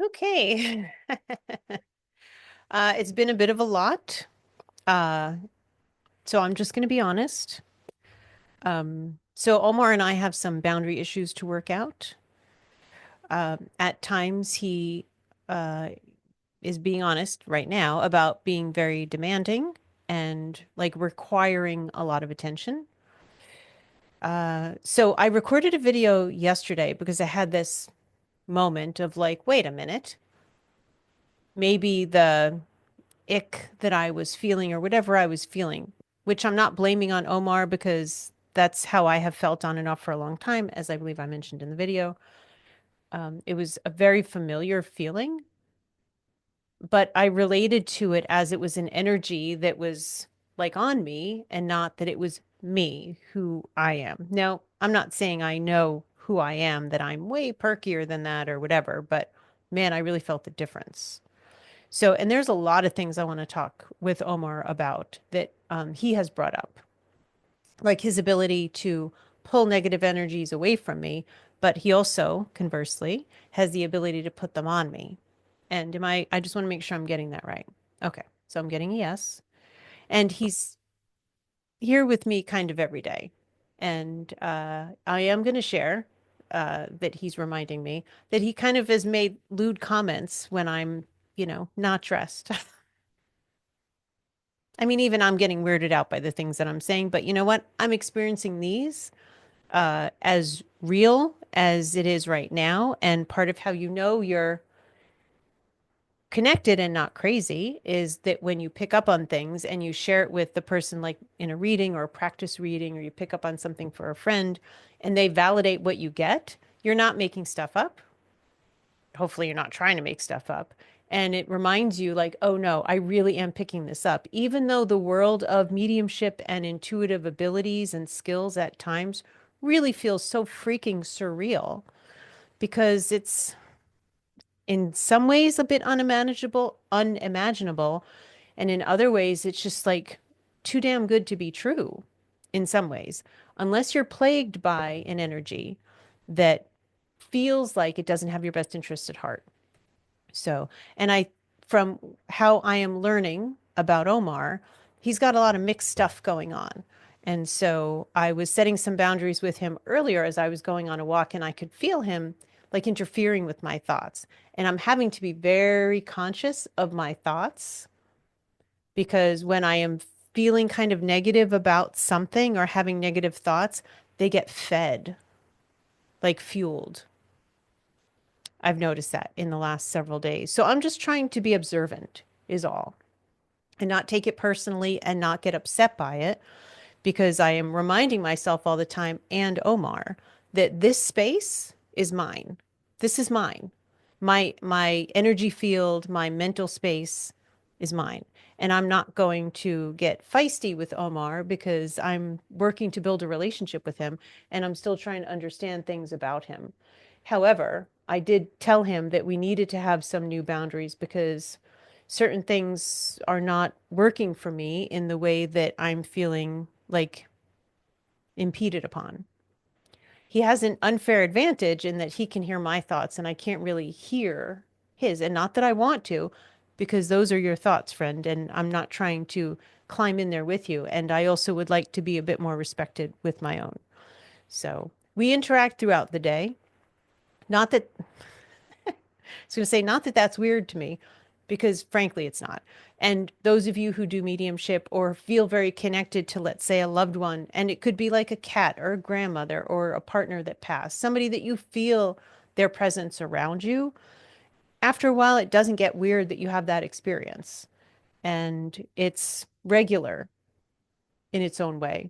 Okay. It's been a bit of a lot. Uh, so I'm just going to be honest. So Omar and I have some boundary issues to work out. At times, he uh, is being honest right now about being very demanding and like requiring a lot of attention. So I recorded a video yesterday because I had this moment of like, wait a minute, maybe the ick that I was feeling or whatever I was feeling, which I'm not blaming on Omar because that's how I have felt on and off for a long time, as I believe I mentioned in the video. It was a very familiar feeling, but I related to it as it was an energy that was like on me and not that it was me, who I am. Now, I'm not saying I know who I am, that I'm way perkier than that or whatever, but man, I really felt the difference. So, and there's a lot of things I want to talk with Omar about that he has brought up, like his ability to pull negative energies away from me, but he also, conversely, has the ability to put them on me. And I just want to make sure I'm getting that right. Okay. So I'm getting a yes. And he's here with me kind of every day. And I am going to share that he's reminding me that he kind of has made lewd comments when I'm, not dressed. I mean, even I'm getting weirded out by the things that I'm saying, but you know what? I'm experiencing these as real as it is right now. And part of how you know you're connected and not crazy is that when you pick up on things and you share it with the person, like in a reading or a practice reading, or you pick up on something for a friend and they validate what you get, you're not making stuff up. Hopefully, you're not trying to make stuff up. And it reminds you, like, oh no, I really am picking this up. Even though the world of mediumship and intuitive abilities and skills at times really feels so freaking surreal because it's in some ways a bit unimaginable, and in other ways it's just like too damn good to be true in some ways, unless you're plagued by an energy that feels like it doesn't have your best interest at heart. So, and from how I am learning about Omar, he's got a lot of mixed stuff going on. And so I was setting some boundaries with him earlier as I was going on a walk, and I could feel him like interfering with my thoughts. And I'm having to be very conscious of my thoughts because when I am feeling kind of negative about something or having negative thoughts, they get fed, like fueled. I've noticed that in the last several days. So I'm just trying to be observant, is all, and not take it personally and not get upset by it because I am reminding myself all the time and Omar that this space is mine. This is mine. My energy field, my mental space is mine. And I'm not going to get feisty with Omar because I'm working to build a relationship with him and I'm still trying to understand things about him. However, I did tell him that we needed to have some new boundaries because certain things are not working for me in the way that I'm feeling like impeded upon. He has an unfair advantage in that he can hear my thoughts and I can't really hear his. And not that I want to, because those are your thoughts, friend. And I'm not trying to climb in there with you. And I also would like to be a bit more respected with my own. So we interact throughout the day. Not that was going to say, not that that's weird to me, because frankly, it's not. And those of you who do mediumship or feel very connected to, let's say, a loved one, and it could be like a cat or a grandmother or a partner that passed, somebody that you feel their presence around you, after a while, it doesn't get weird that you have that experience. And it's regular in its own way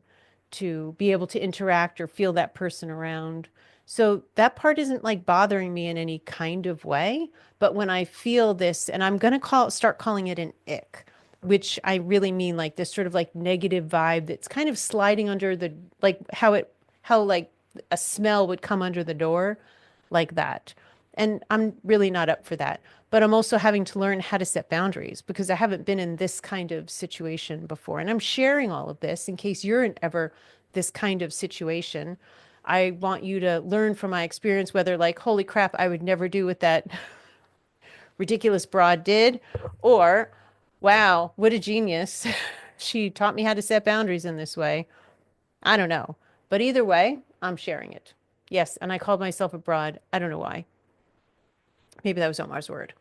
to be able to interact or feel that person around. So that part isn't like bothering me in any kind of way. But when I feel this, and I'm going to start calling it an ick, which I really mean like this sort of like negative vibe that's kind of sliding under the, like how like a smell would come under the door, like that. And I'm really not up for that. But I'm also having to learn how to set boundaries because I haven't been in this kind of situation before. And I'm sharing all of this in case you're in ever this kind of situation. I want you to learn from my experience whether like, holy crap, I would never do what that ridiculous broad did, or wow, what a genius. She taught me how to set boundaries in this way. I don't know. But either way, I'm sharing it. Yes, and I called myself a broad. I don't know why. Maybe that was Omar's word.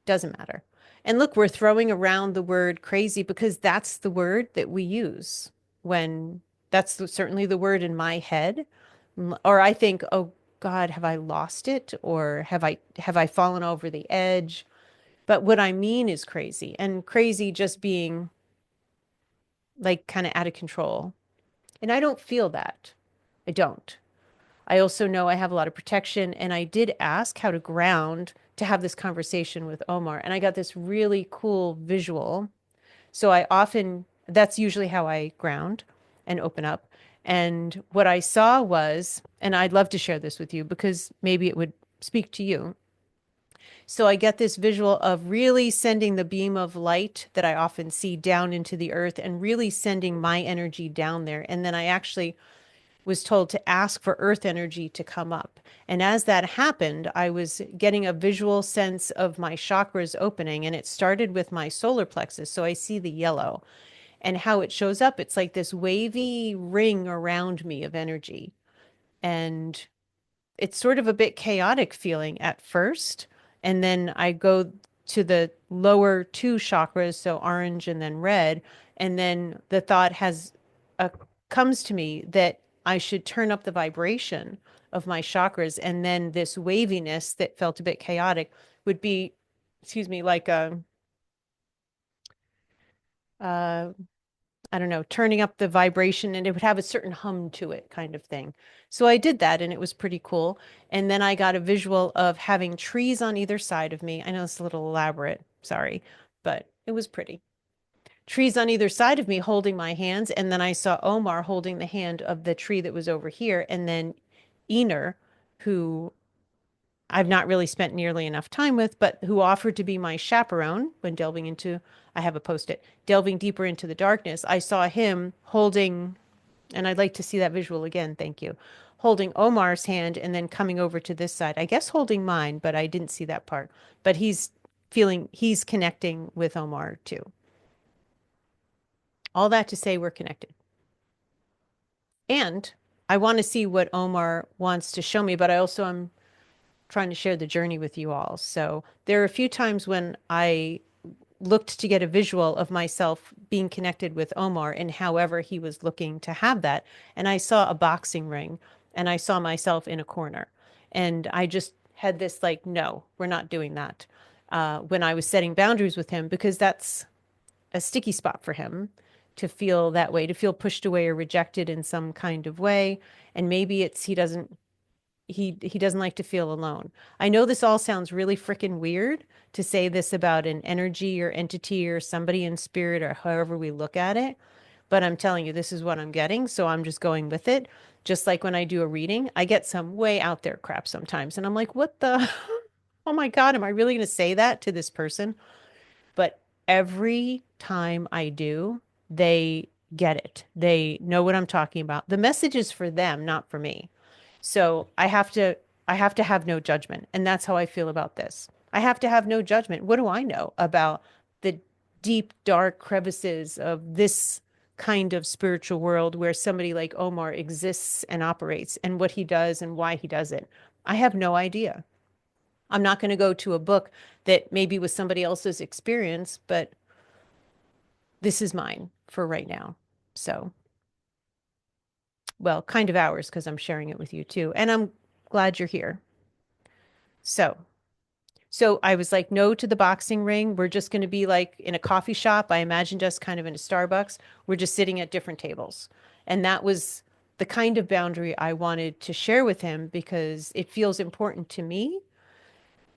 Doesn't matter. And look, we're throwing around the word crazy because that's the word that we use when certainly the word in my head. Or I think, oh God, have I lost it? Or have I fallen over the edge? But what I mean is crazy, and crazy just being like kind of out of control. And I don't feel that. I don't. I also know I have a lot of protection, and I did ask how to ground to have this conversation with Omar, and I got this really cool visual. So that's usually how I ground and open up. And what I saw was, and I'd love to share this with you because maybe it would speak to you. So I get this visual of really sending the beam of light that I often see down into the earth and really sending my energy down there. And then I actually was told to ask for earth energy to come up. And as that happened, I was getting a visual sense of my chakras opening, and it started with my solar plexus. So I see the yellow and how it shows up. It's like this wavy ring around me of energy. And it's sort of a bit chaotic feeling at first. And then I go to the lower two chakras, so orange and then red. And then the thought comes to me that I should turn up the vibration of my chakras. And then this waviness that felt a bit chaotic would be, excuse me, like uh, I don't know, turning up the vibration, and it would have a certain hum to it kind of thing. So I did that and it was pretty cool. And then I got a visual of having trees on either side of me. I know it's a little elaborate, sorry, but it was pretty. Trees on either side of me holding my hands. And then I saw Omar holding the hand of the tree that was over here. And then Ener, who I've not really spent nearly enough time with, but who offered to be my chaperone when I have a post-it, delving deeper into the darkness. I saw him holding, and I'd like to see that visual again, thank you, holding Omar's hand and then coming over to this side. I guess holding mine, but I didn't see that part. But he's connecting with Omar too. All that to say we're connected. And I want to see what Omar wants to show me, but I also am trying to share the journey with you all. So there are a few times when I looked to get a visual of myself being connected with Omar and however he was looking to have that. And I saw a boxing ring and I saw myself in a corner. And I just had this like, no, we're not doing that. When I was setting boundaries with him, because that's a sticky spot for him to feel that way, to feel pushed away or rejected in some kind of way. And maybe it's he doesn't like to feel alone. I know this all sounds really freaking weird to say this about an energy or entity or somebody in spirit or however we look at it, but I'm telling you, this is what I'm getting, so I'm just going with it. Just like when I do a reading, I get some way out there crap sometimes, and I'm like, what the? Oh my God, am I really going to say that to this person? But every time I do, they get it. They know what I'm talking about. The message is for them, not for me. So I have to have no judgment. And that's how I feel about this. I have to have no judgment. What do I know about the deep, dark crevices of this kind of spiritual world where somebody like Omar exists and operates and what he does and why he does it? I have no idea. I'm not going to go to a book that maybe was somebody else's experience, but this is mine for right now. So, well, kind of ours because I'm sharing it with you too. And I'm glad you're here. So, so I was like, no to the boxing ring. We're just going to be like in a coffee shop. I imagined us kind of in a Starbucks. We're just sitting at different tables. And that was the kind of boundary I wanted to share with him because it feels important to me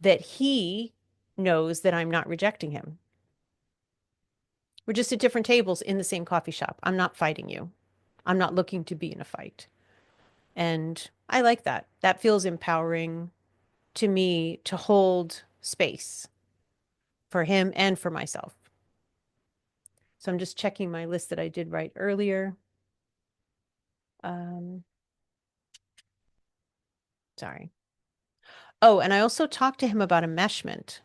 that he knows that I'm not rejecting him. We're just at different tables in the same coffee shop. I'm not fighting you. I'm not looking to be in a fight. And I like that. That feels empowering to me to hold space for him and for myself. So I'm just checking my list that I did write earlier. Um, sorry. Oh, and I also talked to him about enmeshment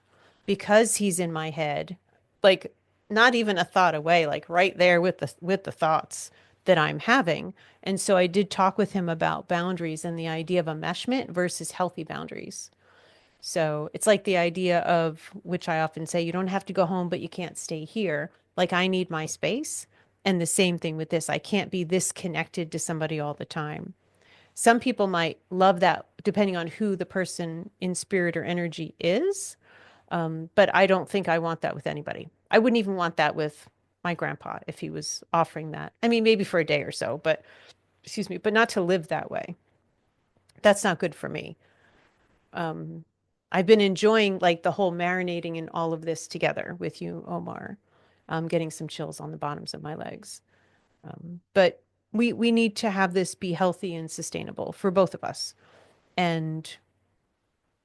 because he's in my head, like not even a thought away, like right there with the thoughts that I'm having. And so I did talk with him about boundaries and the idea of enmeshment versus healthy boundaries. So it's like the idea of, which I often say, you don't have to go home, but you can't stay here. Like I need my space. And the same thing with this. I can't be this connected to somebody all the time. Some people might love that depending on who the person in spirit or energy is. But I don't think I want that with anybody. I wouldn't even want that with my grandpa if he was offering that. I mean, maybe for a day or so, but excuse me, but not to live that way. That's not good for me. Um, I've been enjoying like the whole marinating in all of this together with you, Omar. Getting some chills on the bottoms of my legs. But we need to have this be healthy and sustainable for both of us. And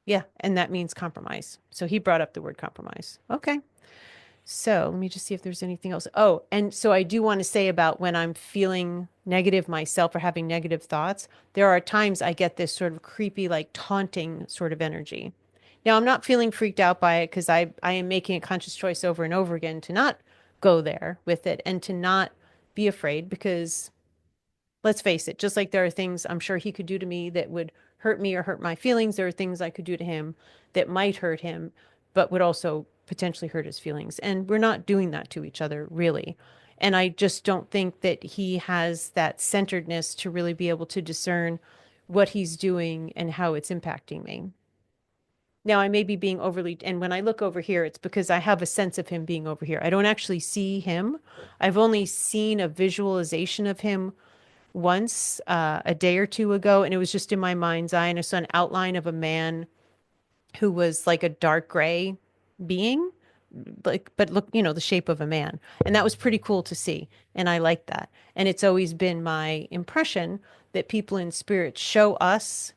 yeah, and that means compromise. So he brought up the word compromise. Okay. So let me just see if there's anything else. Oh, and so I do want to say about when I'm feeling negative myself or having negative thoughts, there are times I get this sort of creepy, like taunting sort of energy. Now, I'm not feeling freaked out by it because I am making a conscious choice over and over again to not go there with it and to not be afraid because let's face it, just like there are things I'm sure he could do to me that would hurt me or hurt my feelings, there are things I could do to him that might hurt him, but would also potentially hurt his feelings. And we're not doing that to each other, really. And I just don't think that he has that centeredness to really be able to discern what he's doing and how it's impacting me. Now, I may be being overly, and when I look over here, it's because I have a sense of him being over here. I don't actually see him. I've only seen a visualization of him once a day or two ago, and it was just in my mind's eye, and I saw an outline of a man who was like a dark gray being, like, but look, you know, the shape of a man. And that was pretty cool to see. And I like that. And it's always been my impression that people in spirit show us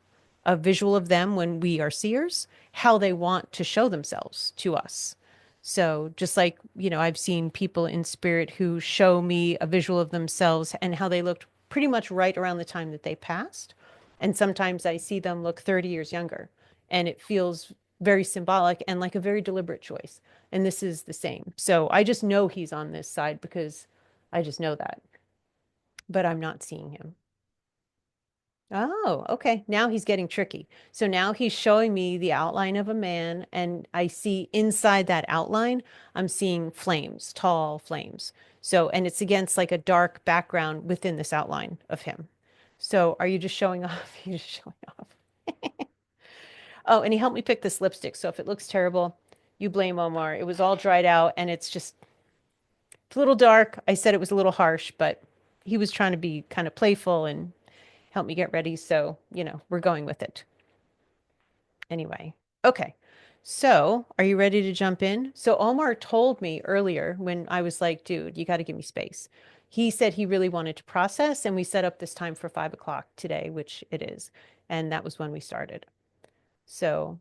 a visual of them when we are seers, how they want to show themselves to us. So just like, you know, I've seen people in spirit who show me a visual of themselves and how they looked pretty much right around the time that they passed. And sometimes I see them look 30 years younger, and it feels very symbolic and like a very deliberate choice. And this is the same. So I just know he's on this side because I just know that, but I'm not seeing him. Oh, okay. Now he's getting tricky. So now he's showing me the outline of a man, and I see inside that outline, I'm seeing flames, tall flames. So, and it's against like a dark background within this outline of him. So, are you just showing off? You're just showing off. Oh, and he helped me pick this lipstick. So, if it looks terrible, you blame Omar. It was all dried out, and it's a little dark. I said it was a little harsh, but he was trying to be kind of playful and help me get ready. So, you know, we're going with it. Anyway, okay. So, are you ready to jump in? So, Omar told me earlier when I was like, dude, you got to give me space. He said he really wanted to process, and we set up this time for 5 o'clock today, which it is. And that was when we started. So,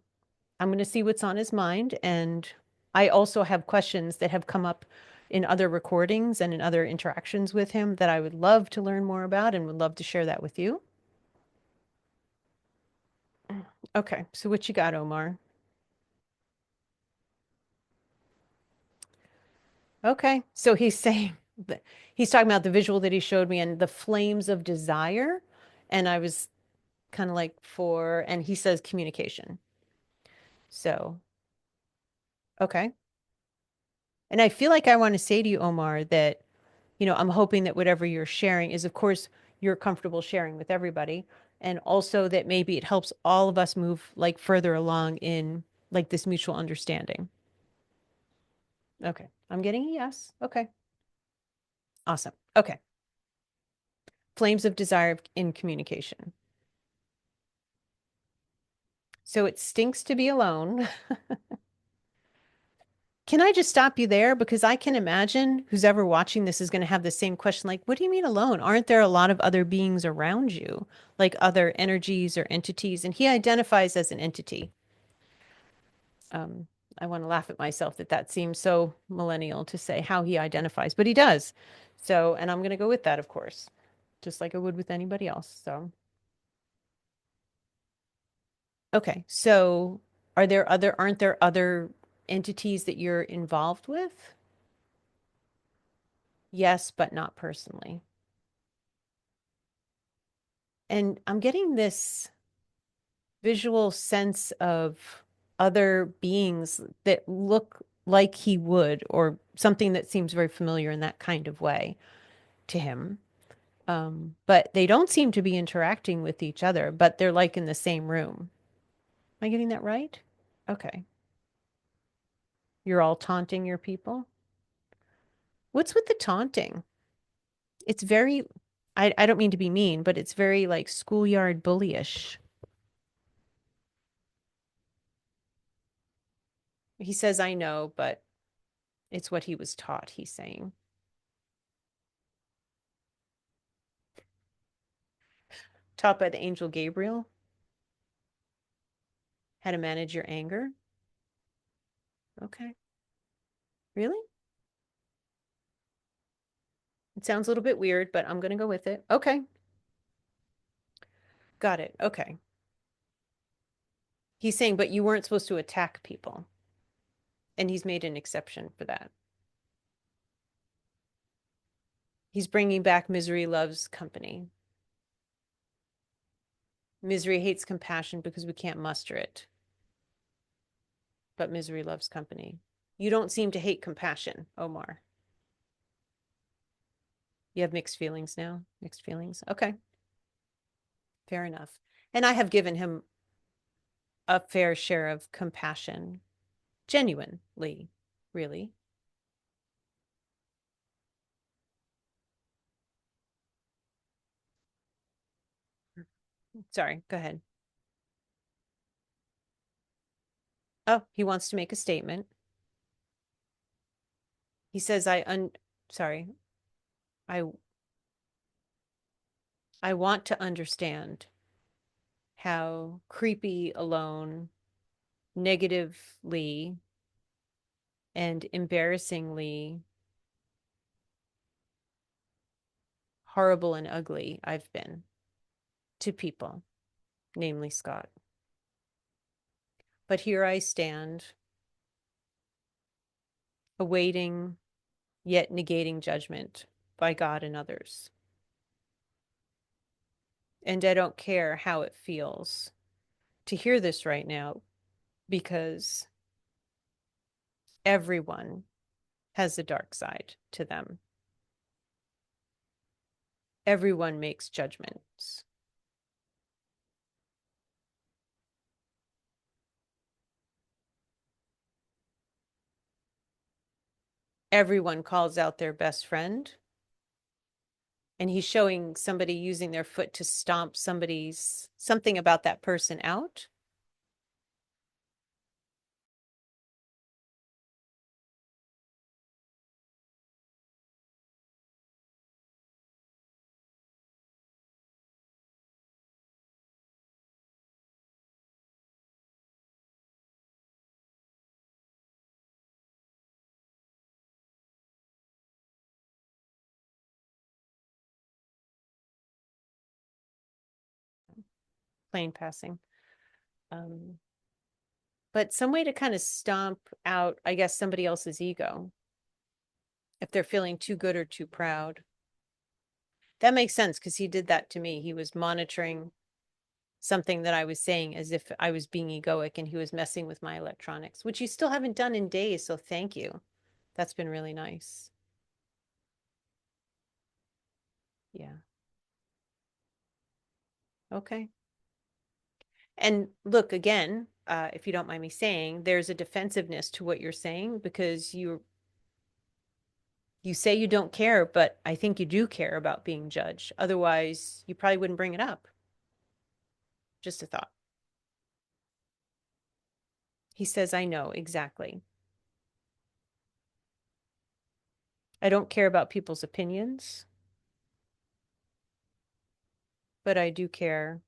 I'm going to see what's on his mind. And I also have questions that have come up in other recordings and in other interactions with him that I would love to learn more about and would love to share that with you. Okay, so what you got, Omar? Okay, so he's saying that he's talking about the visual that he showed me and the flames of desire. And I was kind of like and he says communication. So, okay. And I feel like I want to say to you, Omar, that, you know, I'm hoping that whatever you're sharing is, of course, you're comfortable sharing with everybody. And also that maybe it helps all of us move like further along in like this mutual understanding. Okay. I'm getting a yes. Okay. Awesome. Okay. Flames of desire in communication. So it stinks to be alone. Can I just stop you there? Because I can imagine who's ever watching this is going to have the same question like, what do you mean alone? Aren't there a lot of other beings around you, like other energies or entities? And he identifies as an entity. Um, I want to laugh at myself that that seems so millennial to say how he identifies, but he does. So, and I'm going to go with that, of course, just like I would with anybody else. So, okay. So, aren't there other entities that you're involved with? Yes, but not personally. And I'm getting this visual sense of other beings that look like he would, or something that seems very familiar in that kind of way to him. But they don't seem to be interacting with each other, but they're like in the same room. Am I getting that right? Okay. You're all taunting your people? What's with the taunting? It's very, I don't mean to be mean, but it's very like schoolyard bullyish. He says, I know, but it's what he was taught, he's saying. Taught by the angel Gabriel, how to manage your anger. Okay. Really? It sounds a little bit weird, but I'm going to go with it. Okay. Got it. Okay. He's saying, but you weren't supposed to attack people. And he's made an exception for that. He's bringing back misery loves company. Misery hates compassion because we can't muster it. But misery loves company. You don't seem to hate compassion, Ohmar. You have mixed feelings now? Mixed feelings? Okay. Fair enough. And I have given him a fair share of compassion, genuinely, really. Sorry, go ahead. Oh, he wants to make a statement. He says, sorry, I I want to understand how creepy, alone, negatively, and embarrassingly horrible and ugly I've been to people, namely Scott. But here I stand, awaiting yet negating judgment by God and others. And I don't care how it feels to hear this right now, because everyone has a dark side to them. Everyone makes judgments. Everyone calls out their best friend. And he's showing somebody using their foot to stomp something about that person out. Plane passing. Um, but some way to kind of stomp out, I guess, somebody else's ego if they're feeling too good or too proud. That makes sense because he did that to me. He was monitoring something that I was saying as if I was being egoic, and he was messing with my electronics, which you still haven't done in days. So thank you. That's been really nice. Yeah. Okay. And look, again, if you don't mind me saying, there's a defensiveness to what you're saying, because you say you don't care, but I think you do care about being judged. Otherwise, you probably wouldn't bring it up. Just a thought. He says, I know exactly. I don't care about people's opinions, but I do care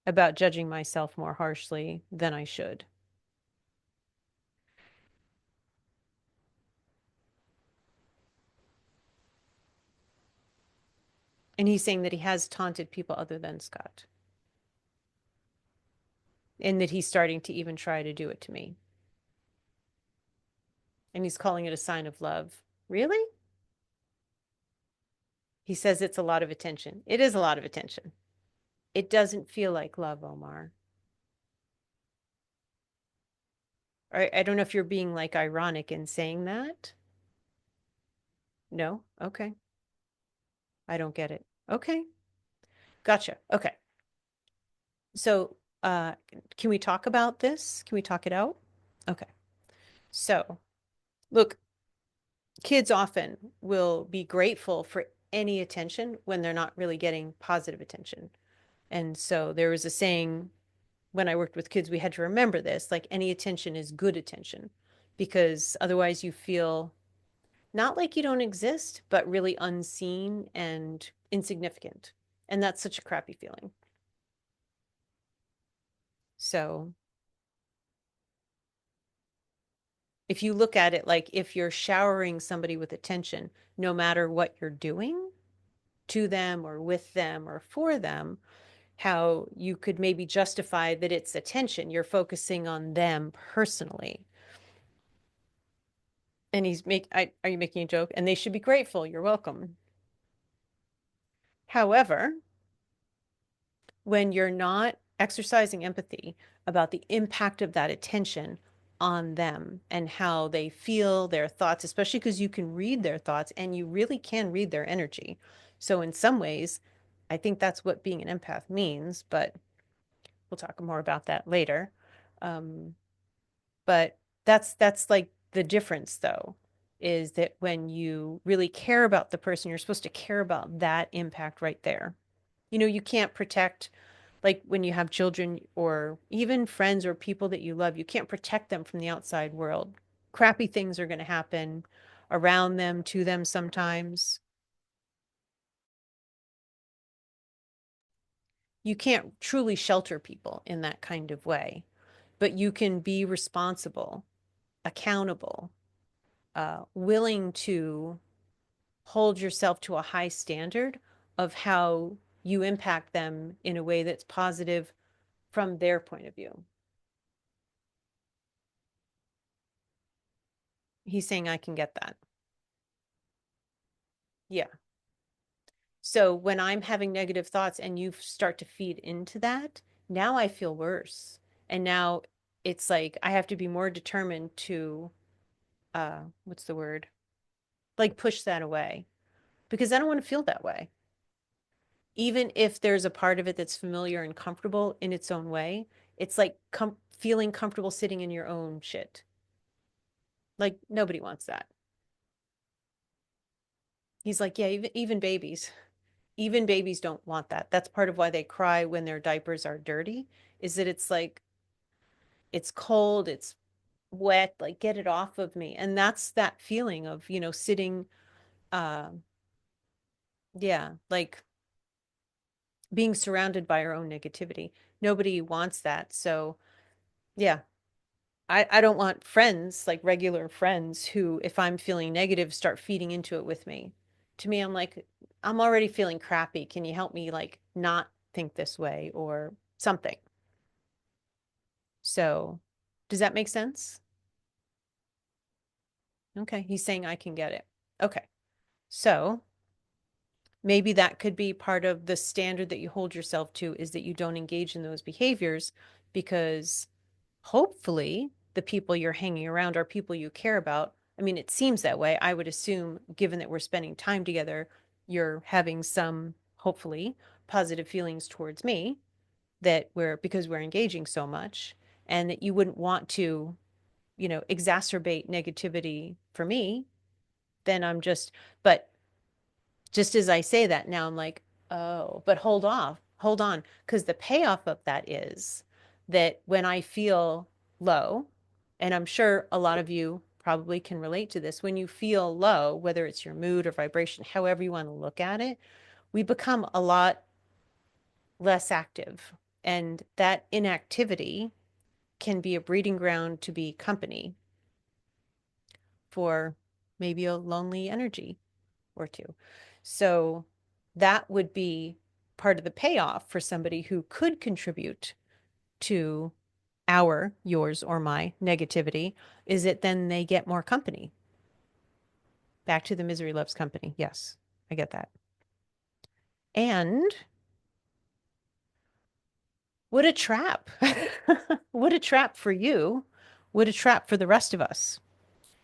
about judging myself more harshly than I should. And he's saying that he has taunted people other than Scott, and that he's starting to even try to do it to me. And he's calling it a sign of love. Really? He says it's a lot of attention. It is a lot of attention. It doesn't feel like love, Ohmar. I don't know if you're being like ironic in saying that. No? Okay. I don't get it. Okay. Gotcha. Okay. So, can we talk about this? Can we talk it out? Okay. So, look, kids often will be grateful for any attention when they're not really getting positive attention. And so there was a saying when I worked with kids, we had to remember this, like any attention is good attention, because otherwise you feel not like you don't exist, but really unseen and insignificant. And that's such a crappy feeling. So if you look at it like if you're showering somebody with attention, no matter what you're doing to them or with them or for them, how you could maybe justify that it's attention. You're focusing on them personally. And are you making a joke? And they should be grateful. You're welcome. However, when you're not exercising empathy about the impact of that attention on them and how they feel their thoughts, especially because you can read their thoughts and you really can read their energy. So in some ways, I think that's what being an empath means, but we'll talk more about that later. Um, but that's like the difference though, is that when you really care about the person, you're supposed to care about that impact right there. You can't protect, like when you have children or even friends or people that you love, you can't protect them from the outside world. Crappy things are going to happen around them, to them sometimes. You can't truly shelter people in that kind of way, but you can be responsible, accountable, willing to hold yourself to a high standard of how you impact them in a way that's positive from their point of view. He's saying I can get that. Yeah. So when I'm having negative thoughts and you start to feed into that, now I feel worse. And now it's like I have to be more determined to what's the word? Like push that away because I don't want to feel that way. Even if there's a part of it that's familiar and comfortable in its own way, it's like feeling comfortable sitting in your own shit. Like nobody wants that. He's like, yeah, even babies don't want that. That's part of why they cry when their diapers are dirty, is that it's like it's cold, it's wet, like get it off of me. And that's that feeling of, sitting uh yeah, like being surrounded by our own negativity. Nobody wants that. So, yeah, I don't want friends, like regular friends, who, if I'm feeling negative, start feeding into it with me. To me, I'm like, I'm already feeling crappy. Can you help me, like, not think this way or something? So, does that make sense? Okay. He's saying I can get it. Okay. So, maybe that could be part of the standard that you hold yourself to is that you don't engage in those behaviors because hopefully the people you're hanging around are people you care about. I mean, it seems that way. I would assume, given that we're spending time together, you're having some, hopefully, positive feelings towards me that because we're engaging so much, and that you wouldn't want to, exacerbate negativity for me. Then but just as I say that now, I'm like, oh, but hold on, because the payoff of that is that when I feel low, and I'm sure a lot of you probably can relate to this, when you feel low, whether it's your mood or vibration, however you want to look at it, we become a lot less active. And that inactivity can be a breeding ground to be company for maybe a lonely energy or two. So that would be part of the payoff for somebody who could contribute to yours or my negativity, is it then they get more company. Back to the misery loves company. Yes, I get that. And what a trap. What a trap for you. What a trap for the rest of us.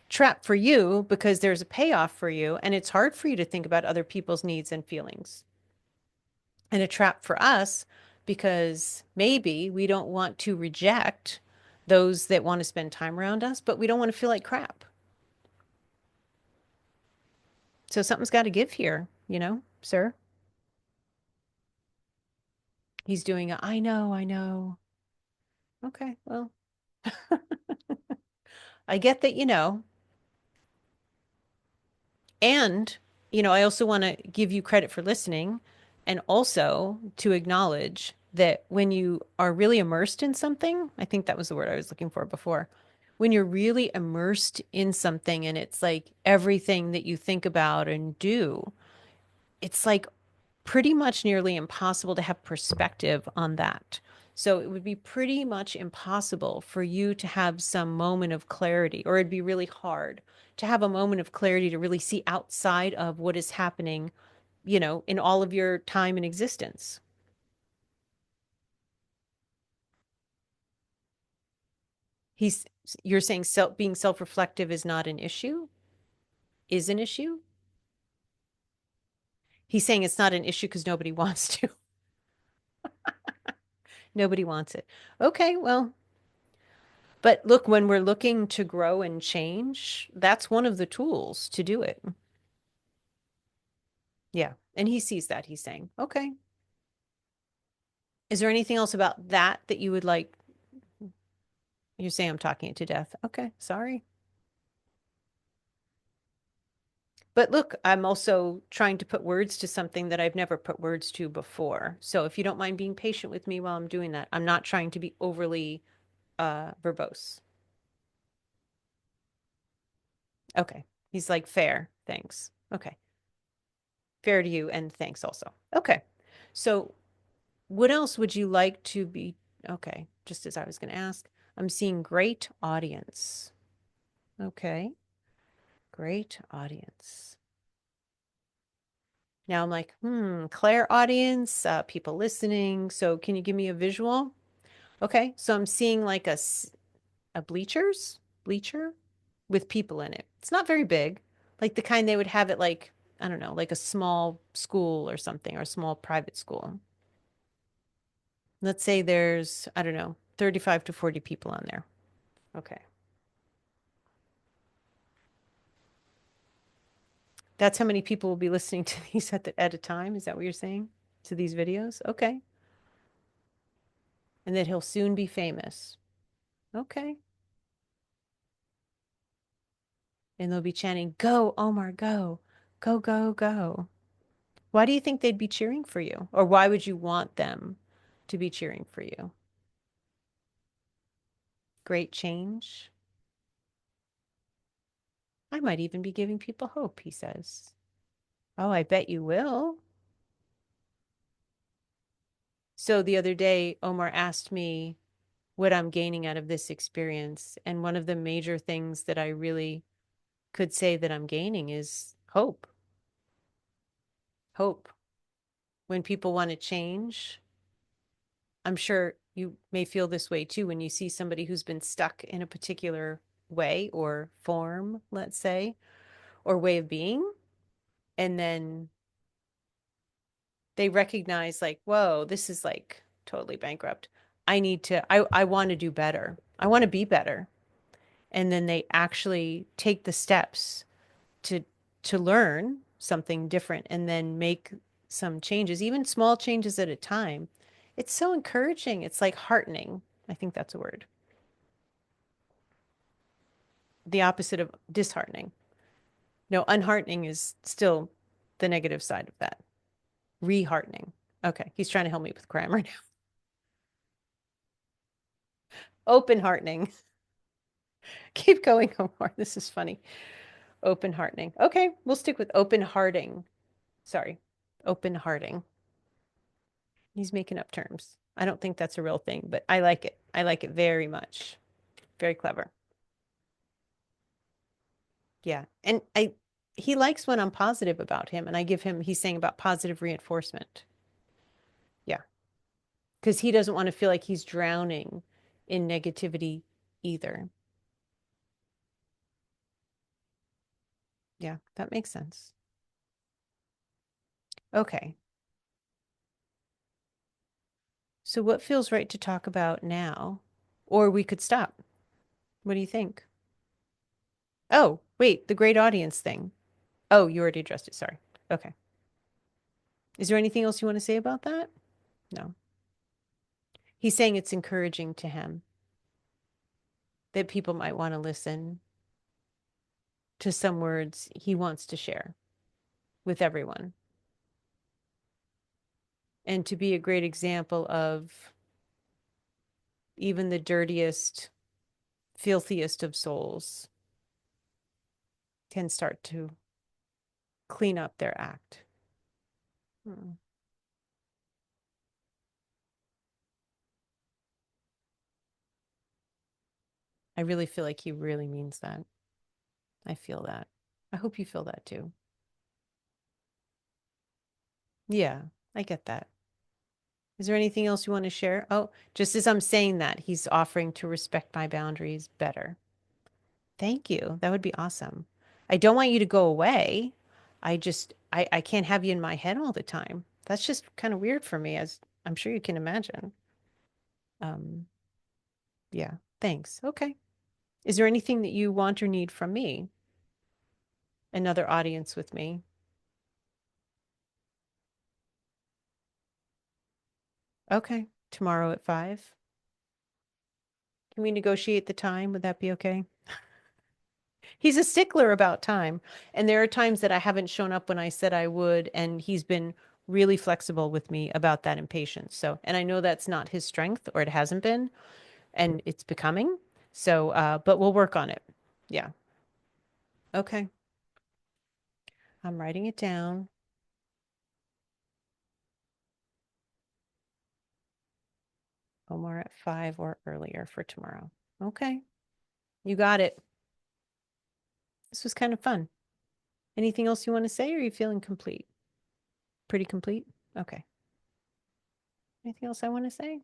Trap for you because there's a payoff for you, and it's hard for you to think about other people's needs and feelings. And a trap for us because maybe we don't want to reject those that want to spend time around us, but we don't want to feel like crap. So something's got to give here, sir. He's doing a, I know, I know. Okay, well, I get that, and, I also want to give you credit for listening and also to acknowledge that when you are really immersed in something, I think that was the word I was looking for before. When you're really immersed in something and it's like everything that you think about and do, it's like pretty much nearly impossible to have perspective on that. So it would be pretty much impossible for you to have some moment of clarity, or it'd be really hard to have a moment of clarity to really see outside of what is happening, in all of your time and existence. He's, you're saying being self-reflective is not an issue, is an issue. He's saying it's not an issue because nobody wants to. Nobody wants it. Okay, well, but look, when we're looking to grow and change, that's one of the tools to do it. Yeah. And he sees that. He's saying, okay. Is there anything else about that that you would like? You're saying I'm talking it to death. Okay. Sorry. But look, I'm also trying to put words to something that I've never put words to before. So if you don't mind being patient with me while I'm doing that, I'm not trying to be overly verbose. Okay. He's like, fair. Thanks. Okay. Fair to you and thanks also. Okay. So what else would you like to be? Okay, just as I was going to ask, I'm seeing great audience. Okay, great audience. Now I'm like, Claire audience, people listening. So can you give me a visual? Okay, so I'm seeing like a bleacher with people in it. It's not very big, like the kind they would have at like, I don't know, like a small school or something, or a small private school. Let's say there's, I don't know, 35 to 40 people on there. Okay. That's how many people will be listening to these at a time. Is that what you're saying? To these videos? Okay. And that he'll soon be famous. Okay. And they'll be chanting, "Go, Omar, go. Go, go, go." Why do you think they'd be cheering for you? Or why would you want them to be cheering for you? Great change. I might even be giving people hope, he says. Oh, I bet you will. So the other day, Omar asked me what I'm gaining out of this experience. And one of the major things that I really could say that I'm gaining is hope. Hope. When people want to change, I'm sure you may feel this way too when you see somebody who's been stuck in a particular way or form, let's say, or way of being. And then they recognize, like, whoa, this is like totally bankrupt. I want to do better. I want to be better. And then they actually take the steps to learn something different and then make some changes, even small changes at a time. It's so encouraging. It's like heartening. I think that's a word. The opposite of disheartening. No, unheartening is still the negative side of that. Reheartening. Okay, he's trying to help me with grammar now. Open heartening. Keep going, Omar. This is funny. Open heartening. Okay, we'll stick with open hearting. Sorry, open hearting. He's making up terms. I don't think that's a real thing, but I like it. I like it very much. Very clever. Yeah. And he likes when I'm positive about him and I give him, he's saying about positive reinforcement. Yeah. Because he doesn't want to feel like he's drowning in negativity either. Yeah, that makes sense. Okay. So what feels right to talk about now? Or we could stop. What do you think? Oh, wait, the great audience thing. Oh, you already addressed it. Sorry. Okay. Is there anything else you want to say about that? No. He's saying it's encouraging to him that people might want to listen to some words he wants to share with everyone and to be a great example of even the dirtiest, filthiest of souls can start to clean up their act. Hmm. I really feel like he really means that. I feel that. I hope you feel that too. Yeah, I get that. Is there anything else you want to share? Oh, just as I'm saying that, he's offering to respect my boundaries better. Thank you. That would be awesome. I don't want you to go away. I can't have you in my head all the time. That's just kind of weird for me, as I'm sure you can imagine. Um, yeah, thanks. Okay. Is there anything that you want or need from me? Another audience with me? Okay. Tomorrow at 5. Can we negotiate the time? Would that be okay? He's a stickler about time. And there are times that I haven't shown up when I said I would, and he's been really flexible with me about that impatience. So, and I know that's not his strength, or it hasn't been, and it's becoming. So, but we'll work on it. Yeah. Okay. I'm writing it down. Omar at 5 or earlier for tomorrow. Okay. You got it. This was kind of fun. Anything else you want to say, or are you feeling complete? Pretty complete? Okay. Anything else I want to say?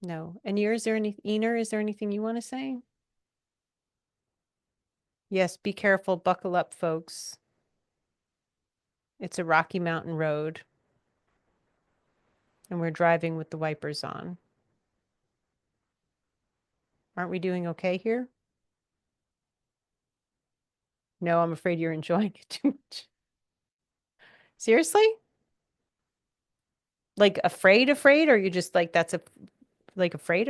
No. And yours, is there any, Ener, is there anything you want to say? Yes, be careful. Buckle up, folks. It's a Rocky Mountain road, and we're driving with the wipers on. Aren't we doing okay here? No, I'm afraid you're enjoying it too much. Seriously? Like afraid, or you just like that's a like afraid,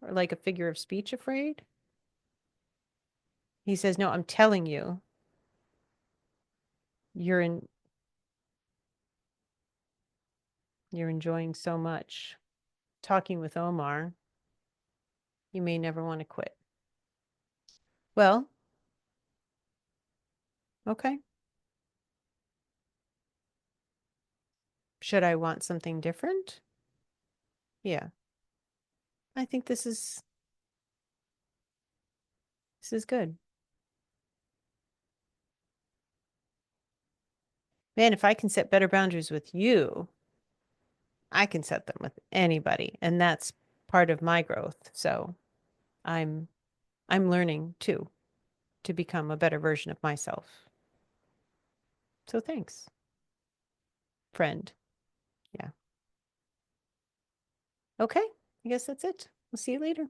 or like a figure of speech afraid? He says, "No, I'm telling you, you're in you're enjoying so much talking with Omar. You may never want to quit." Well, okay. Should I want something different? Yeah. I think this is good. Man, if I can set better boundaries with you, I can set them with anybody, and that's part of my growth. So I'm I'm learning too to become a better version of myself. So thanks, friend. Yeah. Okay. I guess that's it. We'll see you later.